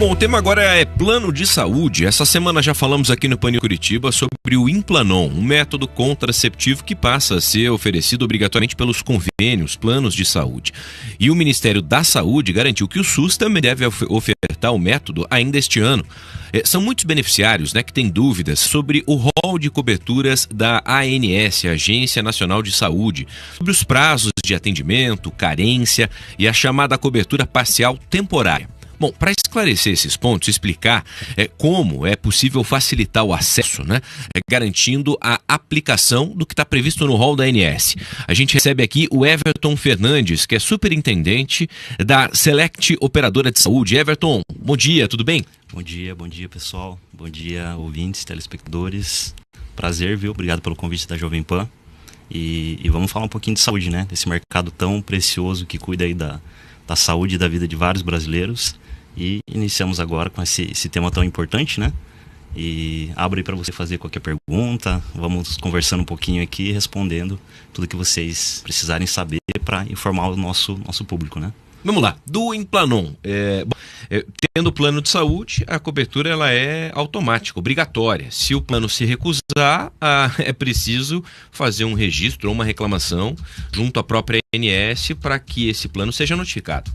Bom, o tema agora é plano de saúde. Essa semana já falamos aqui no Pânico Curitiba sobre o Implanon, um método contraceptivo que passa a ser oferecido obrigatoriamente pelos convênios, planos de saúde. E o Ministério da Saúde garantiu que o SUS também deve ofertar o método ainda este ano. São muitos beneficiários, que têm dúvidas sobre o rol de coberturas da ANS, Agência Nacional de Saúde, sobre os prazos de atendimento, carência e a chamada cobertura parcial temporária. Bom, para esclarecer esses pontos, explicar como é possível facilitar o acesso, garantindo a aplicação do que está previsto no rol da ANS. A gente recebe aqui o Everton Fernandes, que é superintendente da Select Operadora de Saúde. Everton, bom dia, tudo bem? Bom dia pessoal, bom dia ouvintes, telespectadores, prazer, viu? Obrigado pelo convite da Jovem Pan e vamos falar um pouquinho de saúde, desse mercado tão precioso que cuida aí da saúde e da vida de vários brasileiros. E iniciamos agora com esse tema tão importante, E abro aí para você fazer qualquer pergunta. Vamos conversando um pouquinho aqui, respondendo tudo que vocês precisarem saber para informar o nosso público, Vamos lá, do Implanon. Tendo plano de saúde, a cobertura ela é automática, obrigatória. Se o plano se recusar, é preciso fazer um registro ou uma reclamação junto à própria ANS para que esse plano seja notificado.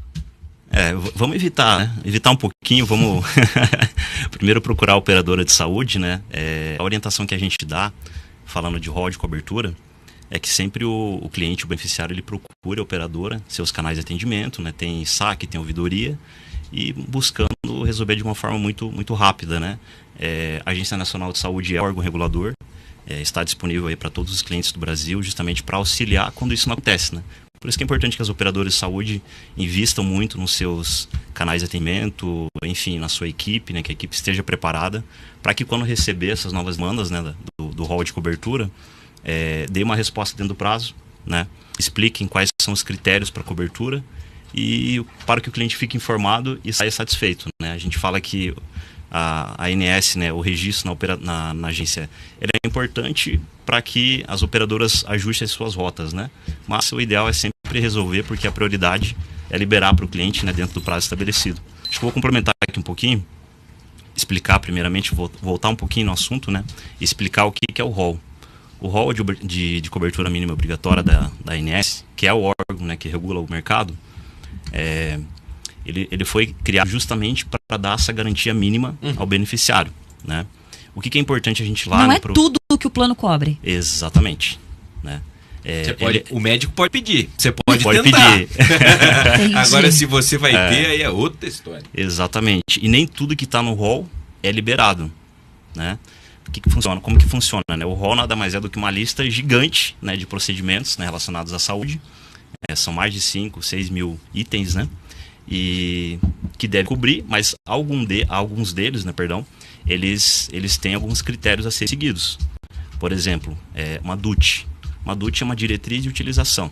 Vamos evitar um pouquinho, vamos primeiro procurar a operadora de saúde, A orientação que a gente dá, falando de rol de cobertura, é que sempre o cliente, o beneficiário, ele procura a operadora, seus canais de atendimento, tem saque, tem ouvidoria, e buscando resolver de uma forma muito, muito rápida, A Agência Nacional de Saúde é órgão regulador, está disponível aí para todos os clientes do Brasil, justamente para auxiliar quando isso não acontece, Por isso que é importante que as operadoras de saúde invistam muito nos seus canais de atendimento, enfim, na sua equipe, que a equipe esteja preparada para que quando receber essas novas demandas, do rol de cobertura, dê uma resposta dentro do prazo, expliquem quais são os critérios para cobertura e para que o cliente fique informado e saia satisfeito, A gente fala que a ANS, o registro na agência, ele é importante para que as operadoras ajustem as suas rotas, Mas o ideal é sempre resolver, porque a prioridade é liberar para o cliente, dentro do prazo estabelecido. Acho que eu vou complementar aqui um pouquinho, explicar primeiramente, voltar um pouquinho no assunto, e explicar o que é o rol. O rol de cobertura mínima obrigatória da ANS, que é o órgão, que regula o mercado, ele foi criado justamente para dar essa garantia mínima ao beneficiário, O que é importante a gente lá... Não é tudo que o plano cobre. Exatamente, o médico pode pedir, você pode tentar. Pedir. Agora, se você vai ter, aí é outra história. Exatamente. E nem tudo que está no rol é liberado, O que funciona? Como que funciona? O rol nada mais é do que uma lista gigante, de procedimentos, relacionados à saúde. São mais de 5, 6 mil itens, E que deve cobrir, mas alguns deles, eles têm alguns critérios a ser seguidos. Por exemplo, uma DUT. Uma DUT é uma diretriz de utilização.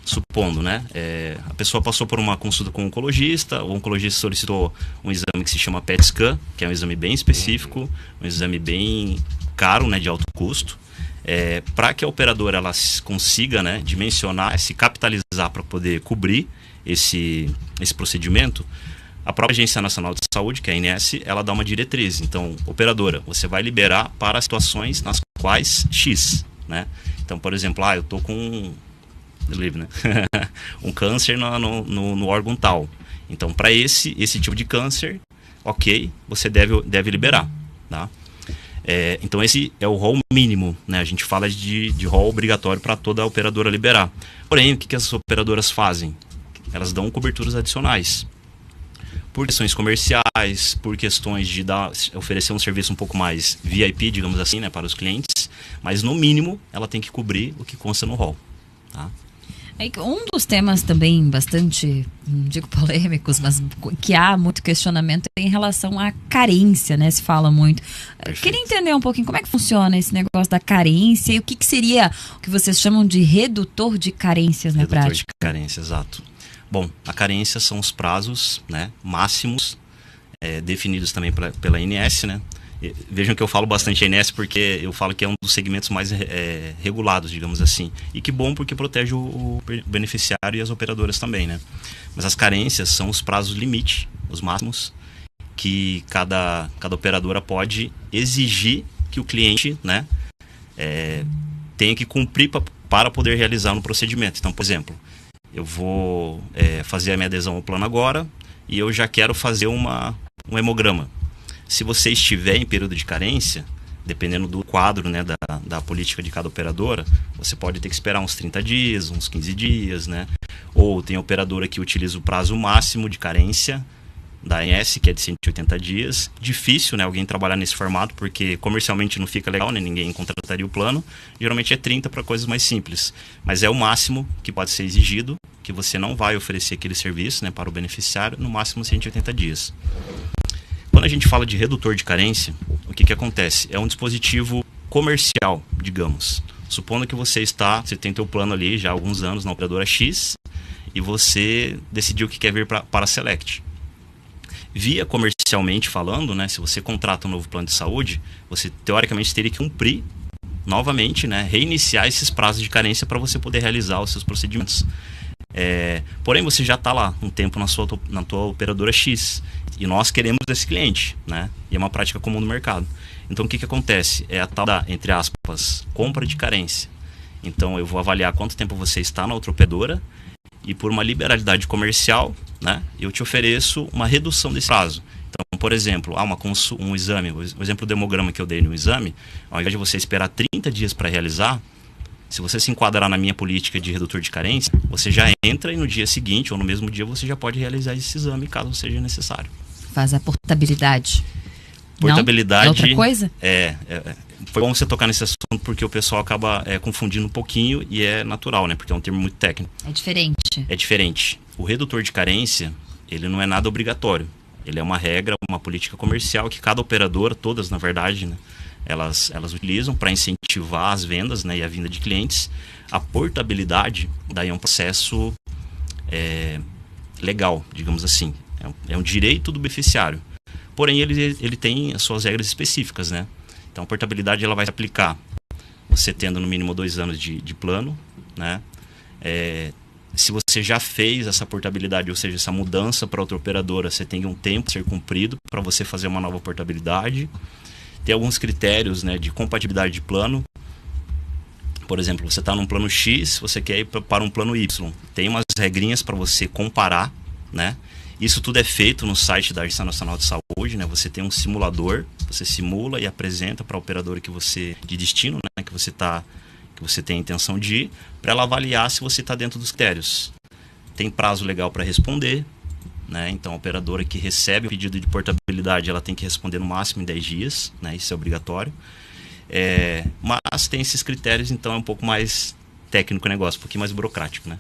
Supondo, a pessoa passou por uma consulta com um oncologista, o oncologista solicitou um exame que se chama PET scan, que é um exame bem específico, um exame bem caro, de alto custo. Para que a operadora ela consiga dimensionar, se capitalizar para poder cobrir esse procedimento, a própria Agência Nacional de Saúde, que é a ANS, ela dá uma diretriz. Então, operadora, você vai liberar para situações nas quais X, Então, por exemplo, eu estou com um câncer no órgão tal. Então, para esse tipo de câncer, ok, você deve liberar, Então, esse é o rol mínimo, A gente fala de rol obrigatório para toda a operadora liberar. Porém, o que as operadoras fazem? Elas dão coberturas adicionais. Por questões comerciais, por questões de oferecer um serviço um pouco mais VIP, digamos assim, para os clientes. Mas, no mínimo, ela tem que cobrir o que consta no rol. Um dos temas também bastante, não digo polêmicos, mas que há muito questionamento é em relação à carência, Se fala muito. Perfeito. Queria entender um pouquinho como é que funciona esse negócio da carência e o que seria o que vocês chamam de redutor de carências na prática. Redutor de carência, exato. Bom, a carência são os prazos máximos definidos também pela ANS, Vejam que eu falo bastante ANS porque eu falo que é um dos segmentos mais regulados, digamos assim. E que bom porque protege o beneficiário e as operadoras também, Mas as carências são os prazos limite, os máximos, que cada operadora pode exigir que o cliente, né, tenha que cumprir para poder realizar no procedimento. Então, por exemplo, eu vou fazer a minha adesão ao plano agora e eu já quero fazer um hemograma. Se você estiver em período de carência, dependendo do quadro, né, da política de cada operadora, você pode ter que esperar uns 30 dias, uns 15 dias, né? Ou tem operadora que utiliza o prazo máximo de carência da ANS, que é de 180 dias. Difícil, né, alguém trabalhar nesse formato, porque comercialmente não fica legal, né, ninguém contrataria o plano. Geralmente é 30 para coisas mais simples. Mas é o máximo que pode ser exigido, que você não vai oferecer aquele serviço, né, para o beneficiário, no máximo 180 dias. Quando a gente fala de redutor de carência, o que acontece? É um dispositivo comercial, digamos. Supondo que você tem teu plano ali já há alguns anos na operadora X e você decidiu que quer vir para a Select. Via comercialmente falando, né, se você contrata um novo plano de saúde, você teoricamente teria que cumprir novamente, né, reiniciar esses prazos de carência para você poder realizar os seus procedimentos. Porém, você já está lá um tempo na tua operadora X e nós queremos esse cliente, né? E é uma prática comum no mercado. Então, o que acontece? É a tal da, entre aspas, compra de carência. Então, eu vou avaliar quanto tempo você está na outra operadora e por uma liberalidade comercial, né, eu te ofereço uma redução desse prazo. Então, por exemplo, um exame, o exemplo do hemograma que eu dei no exame, ao invés de você esperar 30 dias para realizar, se você se enquadrar na minha política de redutor de carência, você já entra e no dia seguinte ou no mesmo dia você já pode realizar esse exame caso seja necessário. Faz a portabilidade. Portabilidade. Não? É outra coisa? Foi bom você tocar nesse assunto porque o pessoal acaba confundindo um pouquinho e é natural, né? Porque é um termo muito técnico. É diferente. É diferente. O redutor de carência, ele não é nada obrigatório. Ele é uma regra, uma política comercial que cada operadora, todas na verdade, né, elas utilizam para incentivar as vendas, né, e a vinda de clientes. A portabilidade, daí é um processo legal, digamos assim. É um direito do beneficiário. Porém, ele tem as suas regras específicas, né? Então, a portabilidade ela vai se aplicar você tendo no mínimo 2 anos de plano, né? Se você já fez essa portabilidade, ou seja, essa mudança para outra operadora, você tem um tempo a ser cumprido para você fazer uma nova portabilidade. Tem alguns critérios, né, de compatibilidade de plano. Por exemplo, você está num plano X, você quer ir para um plano Y. Tem umas regrinhas para você comparar, né? Isso tudo é feito no site da Agência Nacional de Saúde, né? Você tem um simulador, você simula e apresenta para a operadora de destino, né, que você tem a intenção de ir, para ela avaliar se você está dentro dos critérios. Tem prazo legal para responder, né? Então a operadora que recebe o pedido de portabilidade, ela tem que responder no máximo em 10 dias, né? Isso é obrigatório. Mas tem esses critérios, então é um pouco mais técnico o negócio, um pouquinho mais burocrático, né?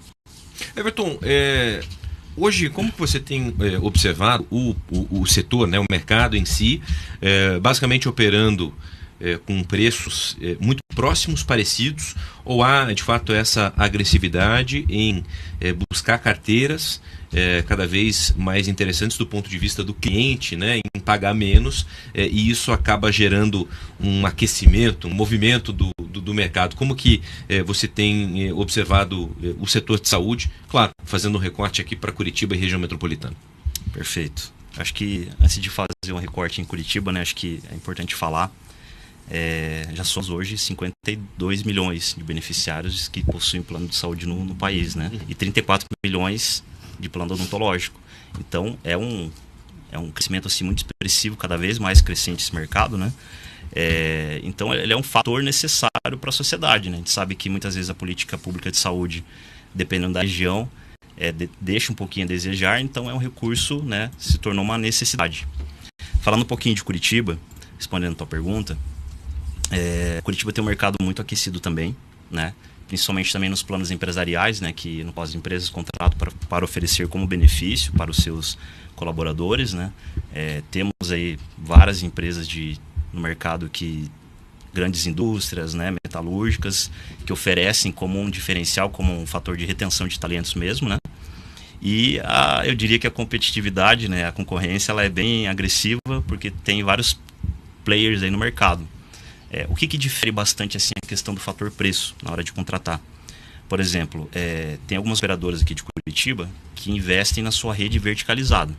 Everton, hoje, como que você tem observado o setor, né, o mercado em si, basicamente operando com preços muito próximos, parecidos, ou há de fato essa agressividade em buscar carteiras cada vez mais interessantes do ponto de vista do cliente, né, em pagar menos, e isso acaba gerando um aquecimento, um movimento do mercado? Como que você tem observado o setor de saúde, claro, fazendo um recorte aqui para Curitiba e região metropolitana? Perfeito. Acho que antes de fazer um recorte em Curitiba, né, acho que é importante falar, já somos hoje 52 milhões de beneficiários que possuem plano de saúde no país, né? E 34 milhões de plano odontológico. Então, é um crescimento assim, muito expressivo, cada vez mais crescente esse mercado, né? Então, ele é um fator necessário para a sociedade, né? A gente sabe que muitas vezes a política pública de saúde, dependendo da região, deixa um pouquinho a desejar, então é um recurso, né? Se tornou uma necessidade. Falando um pouquinho de Curitiba, respondendo a tua pergunta, Curitiba tem um mercado muito aquecido também, né? Principalmente também nos planos empresariais, né? Que no qual as empresas contratam para oferecer como benefício para os seus colaboradores, né? Temos aí várias empresas no mercado grandes indústrias, né, metalúrgicas, que oferecem como um diferencial, como um fator de retenção de talentos mesmo, né? E eu diria que a competitividade, né, a concorrência, ela é bem agressiva, porque tem vários players aí no mercado. O que difere bastante assim a questão do fator preço na hora de contratar? Por exemplo, tem algumas operadoras aqui de Curitiba que investem na sua rede verticalizada.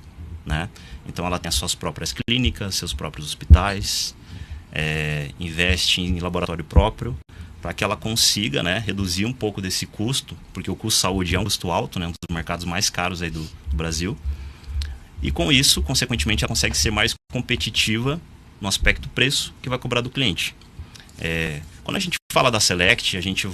né? Então ela tem as suas próprias clínicas, seus próprios hospitais, investe em laboratório próprio, para que ela consiga, né, reduzir um pouco desse custo, porque o custo de saúde é um custo alto, né, um dos mercados mais caros aí do Brasil. E com isso, consequentemente, ela consegue ser mais competitiva no aspecto preço que vai cobrar do cliente. Quando a gente fala da Select, a gente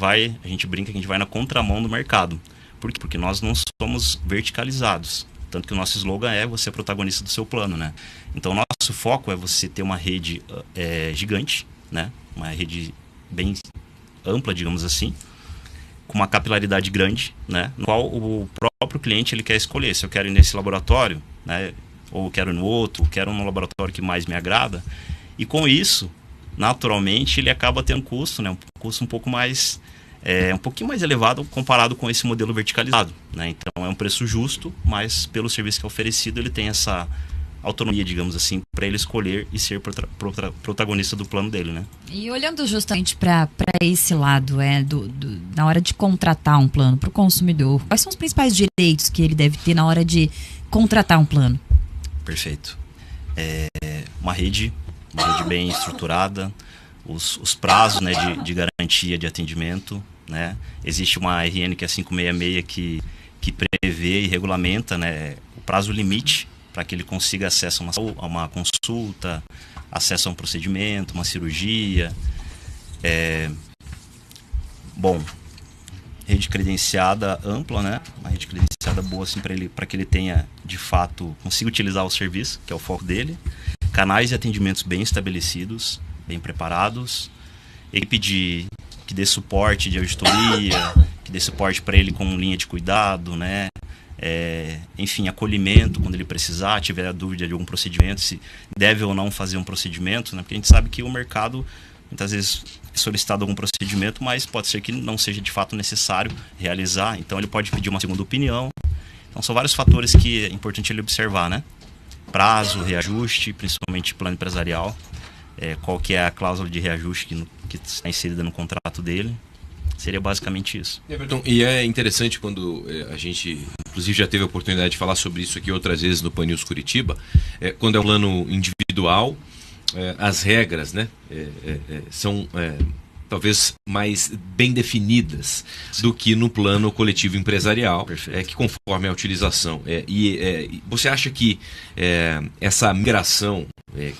brinca que a gente vai na contramão do mercado. Por quê? Porque nós não somos verticalizados. Tanto que o nosso slogan é você é protagonista do seu plano, né? Então, o nosso foco é você ter uma rede gigante, né? Uma rede bem ampla, digamos assim, com uma capilaridade grande, né? No qual o próprio cliente ele quer escolher se eu quero ir nesse laboratório, né? Ou eu quero ir no outro, ou quero no laboratório que mais me agrada. E com isso, naturalmente, ele acaba tendo custo, né? Um custo um pouquinho mais elevado comparado com esse modelo verticalizado, né? Então é um preço justo, mas pelo serviço que é oferecido ele tem essa autonomia, digamos assim, para ele escolher e ser protagonista do plano dele, né? E olhando justamente para esse lado, na hora de contratar um plano para o consumidor, quais são os principais direitos que ele deve ter na hora de contratar um plano? Perfeito. Uma rede bem estruturada, os prazos, né, de garantia de atendimento, né? Existe uma RN que é 566 que prevê e regulamenta, né, o prazo limite para que ele consiga acesso a uma consulta, acesso a um procedimento, uma cirurgia. Rede credenciada ampla, né? Uma rede credenciada boa assim, para que ele tenha, de fato, consiga utilizar o serviço, que é o foco dele. Canais de atendimentos bem estabelecidos, bem preparados. Equipe que dê suporte de auditoria, que dê suporte para ele com linha de cuidado, né? Enfim, acolhimento quando ele precisar, tiver dúvida de algum procedimento, se deve ou não fazer um procedimento, né? Porque a gente sabe que o mercado, muitas vezes, é solicitado algum procedimento, mas pode ser que não seja de fato necessário realizar, então ele pode pedir uma segunda opinião. Então são vários fatores que é importante ele observar, né? Prazo, reajuste, principalmente plano empresarial, qual que é a cláusula de reajuste que está inserida no contrato dele. Seria basicamente isso. Everton, e é interessante quando a gente, inclusive já teve a oportunidade de falar sobre isso aqui outras vezes no Pan News Curitiba, quando é um plano individual, as regras, né, são talvez mais bem definidas do que no plano coletivo empresarial, que conforme a utilização. Você acha que essa migração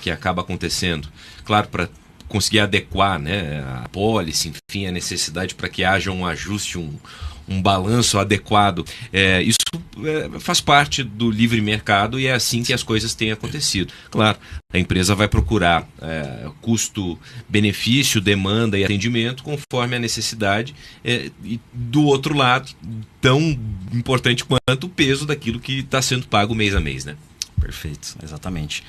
que acaba acontecendo, claro, para conseguir adequar, né, a pólice, enfim, a necessidade para que haja um ajuste, um balanço adequado. Isso faz parte do livre mercado e é assim que as coisas têm acontecido. Claro, a empresa vai procurar custo, benefício, demanda e atendimento conforme a necessidade, e do outro lado, tão importante quanto o peso daquilo que está sendo pago mês a mês, né? Perfeito, exatamente.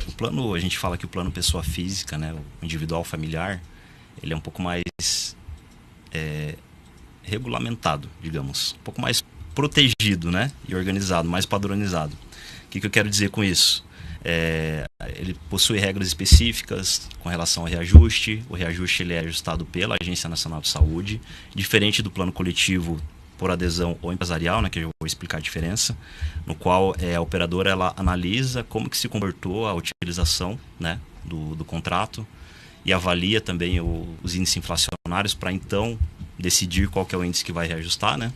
O plano, a gente fala que o plano pessoa física, né, o individual familiar, ele é um pouco mais regulamentado, digamos, um pouco mais protegido, né, e organizado, mais padronizado. O que eu quero dizer com isso? Ele possui regras específicas com relação ao reajuste. O reajuste ele é ajustado pela Agência Nacional de Saúde, diferente do plano coletivo por adesão ou empresarial, né, que eu vou explicar a diferença, no qual a operadora ela analisa como que se comportou a utilização, né, do contrato e avalia também os índices inflacionários para então decidir qual que é o índice que vai reajustar, né?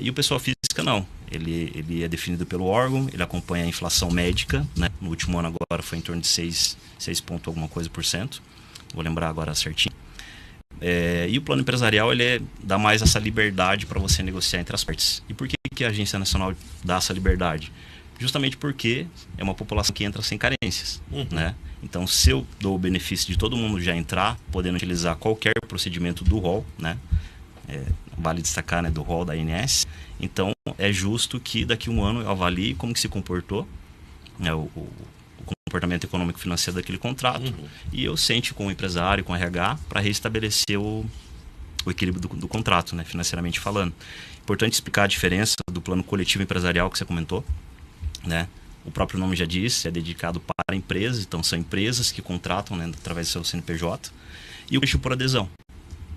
E o pessoal física não, ele é definido pelo órgão, ele acompanha a inflação médica, né? No último ano agora foi em torno de 6 ponto alguma coisa por cento, vou lembrar agora certinho. E o plano empresarial ele dá mais essa liberdade para você negociar entre as partes. E por que a Agência Nacional dá essa liberdade? Justamente porque é uma população que entra sem carências, né? Então, se eu dou o benefício de todo mundo já entrar, podendo utilizar qualquer procedimento do rol, né? Vale destacar, né, do rol da ANS. Então, é justo que daqui a um ano eu avalie como que se comportou, né, o comportamento econômico e financeiro daquele contrato, e eu sente com o empresário, com o RH, para restabelecer o equilíbrio do contrato, né, financeiramente falando. Importante explicar a diferença do plano coletivo empresarial que você comentou, né? O próprio nome já diz, é dedicado para empresas, então são empresas que contratam, né, através do seu CNPJ, e o coletivo por adesão.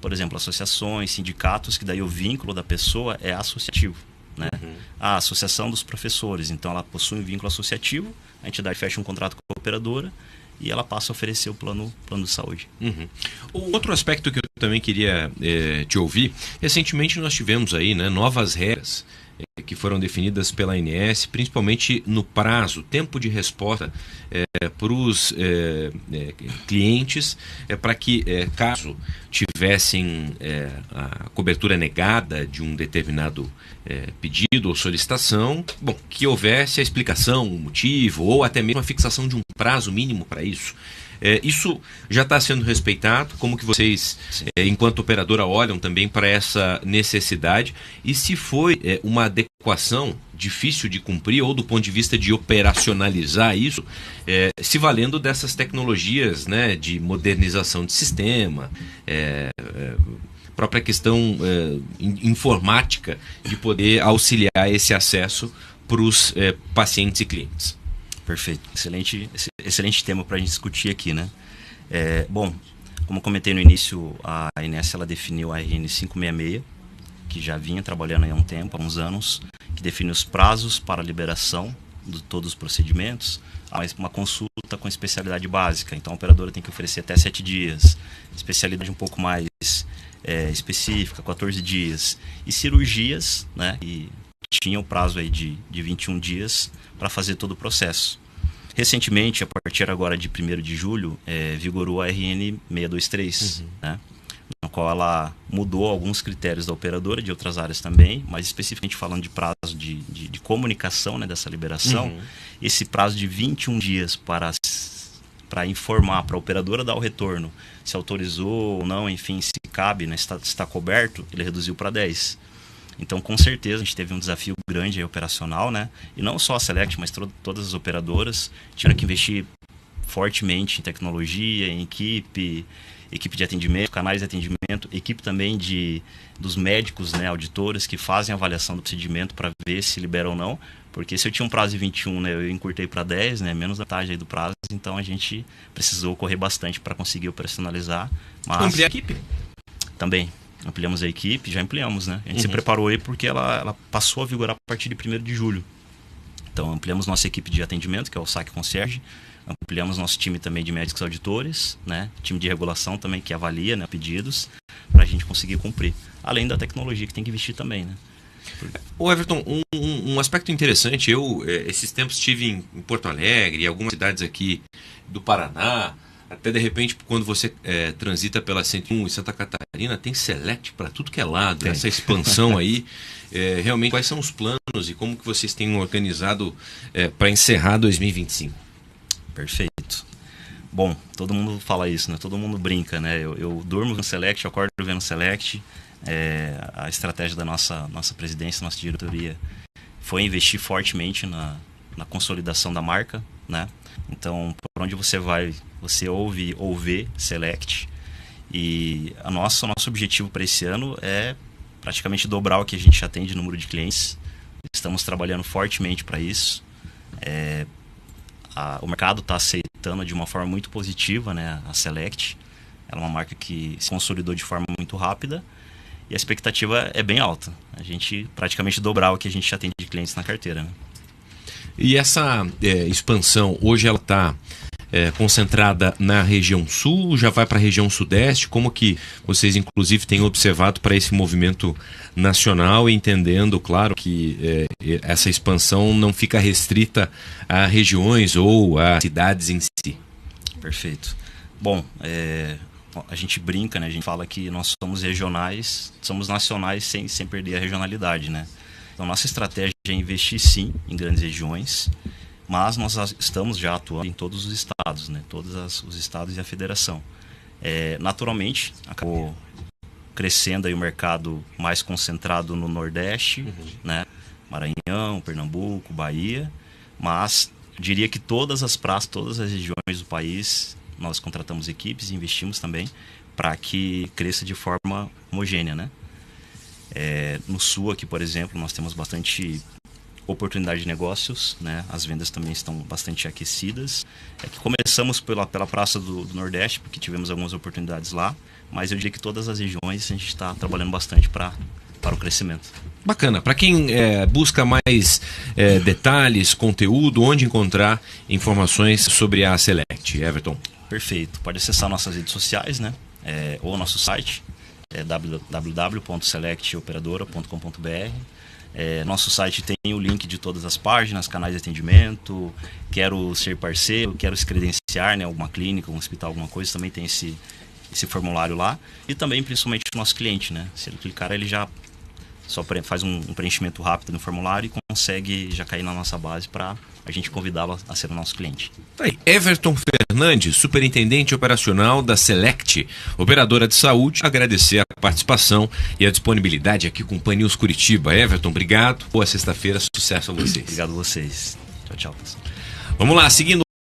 Por exemplo, associações, sindicatos, que daí o vínculo da pessoa é associativo, né? A associação dos professores, então ela possui um vínculo associativo, a entidade fecha um contrato com a operadora e ela passa a oferecer o plano de saúde. O outro aspecto que eu também queria te ouvir, recentemente nós tivemos aí, né, novas regras que foram definidas pela ANS, principalmente no prazo, tempo de resposta para os clientes, para que, caso tivessem a cobertura negada de um determinado pedido ou solicitação, bom, que houvesse a explicação, o motivo, ou até mesmo a fixação de um prazo mínimo para isso. Isso já está sendo respeitado? Como que vocês, enquanto operadora, olham também para essa necessidade? E se foi uma adequação difícil de cumprir, ou do ponto de vista de operacionalizar isso, se valendo dessas tecnologias, né, de modernização de sistema, própria questão informática de poder auxiliar esse acesso para os pacientes e clientes? Perfeito. Excelente tema para a gente discutir aqui, né? Bom, como comentei no início, a ANS ela definiu a RN 566, que já vinha trabalhando há um tempo, há uns anos, que define os prazos para a liberação de todos os procedimentos, uma consulta com especialidade básica. Então, a operadora tem que oferecer até 7 dias, especialidade um pouco mais específica, 14 dias, e cirurgias, né? E tinha o prazo aí de 21 dias para fazer todo o processo. Recentemente, a partir agora de 1º de julho, vigorou a RN 623, né? No qual ela mudou alguns critérios da operadora, de outras áreas também, mas especificamente falando de prazo de comunicação, né, dessa liberação, esse prazo de 21 dias para informar para a operadora dar o retorno, se autorizou ou não, enfim, se cabe, né, se está coberto, ele reduziu para 10. Então, com certeza, a gente teve um desafio grande aí, operacional, né? E não só a Select, mas todas as operadoras tiveram que investir fortemente em tecnologia, em equipe de atendimento, canais de atendimento, equipe também dos médicos, né, auditores, que fazem a avaliação do procedimento para ver se libera ou não. Porque se eu tinha um prazo de 21, né, eu encurtei para 10, né, menos da metade aí do prazo, então a gente precisou correr bastante para conseguir operacionalizar. Mas ampliar a equipe? Também. Ampliamos a equipe, já ampliamos, né? A gente se preparou aí porque ela passou a vigorar a partir de 1º de julho. Então, ampliamos nossa equipe de atendimento, que é o SAC Concierge. Ampliamos nosso time também de médicos auditores, né? Time de regulação também, que avalia, né, pedidos, para a gente conseguir cumprir. Além da tecnologia que tem que investir também, né? Ô Everton, um aspecto interessante, eu esses tempos estive em Porto Alegre, em algumas cidades aqui do Paraná, até de repente quando você transita pela 101 em Santa Catarina, tem Select para tudo que é lado, essa expansão aí, realmente quais são os planos e como que vocês têm organizado para encerrar 2025? Perfeito. Bom, todo mundo fala isso, né? Todo mundo brinca, né? Eu durmo no Select, eu acordo vendo Select. A estratégia da nossa presidência, nossa diretoria, foi investir fortemente na consolidação da marca, né? Então, por onde você vai, você ouve ou vê Select. E o nosso objetivo para esse ano é praticamente dobrar o que a gente atende de número de clientes. Estamos trabalhando fortemente para isso. O mercado está aceitando de uma forma muito positiva, né, a Select. Ela é uma marca que se consolidou de forma muito rápida. E a expectativa é bem alta. A gente praticamente dobrar o que a gente já tem de clientes na carteira, né? E essa expansão, hoje ela está concentrada na região sul, já vai para a região sudeste? Como que vocês, inclusive, têm observado para esse movimento nacional, entendendo, claro, que essa expansão não fica restrita a regiões ou a cidades em si? Perfeito. Bom, a gente brinca, né? A gente fala que nós somos regionais, somos nacionais sem perder a regionalidade, né? Então, nossa estratégia é investir sim em grandes regiões, mas nós estamos já atuando em todos os estados, né? Todos os estados e a federação. Naturalmente, acabou crescendo aí o mercado mais concentrado no Nordeste, né? Maranhão, Pernambuco, Bahia, mas diria que todas as praças, todas as regiões do país, nós contratamos equipes e investimos também para que cresça de forma homogênea, né? No sul aqui, por exemplo, nós temos bastante oportunidade de negócios, né? As vendas também estão bastante aquecidas. Que começamos pela praça do Nordeste, porque tivemos algumas oportunidades lá, mas eu diria que todas as regiões a gente está trabalhando bastante para para o crescimento. Bacana. Para quem busca mais detalhes, conteúdo, onde encontrar informações sobre a Select, Everton? Perfeito. Pode acessar nossas redes sociais, né? Ou nosso site, www.selectoperadora.com.br. Nosso site tem o link de todas as páginas, canais de atendimento. Quero ser parceiro, quero se credenciar, né? Alguma clínica, um hospital, alguma coisa, também tem esse formulário lá. E também, principalmente, o nosso cliente, né? Se ele clicar, ele já só faz um preenchimento rápido no formulário e consegue já cair na nossa base para a gente convidá-lo a ser o nosso cliente. Tá aí. Everton Fernandes, superintendente operacional da Select, operadora de saúde, agradecer a participação e a disponibilidade aqui com o Pan News Curitiba. Everton, obrigado. Boa sexta-feira, sucesso a vocês. Obrigado a vocês. Tchau, tchau, pessoal. Vamos lá, seguindo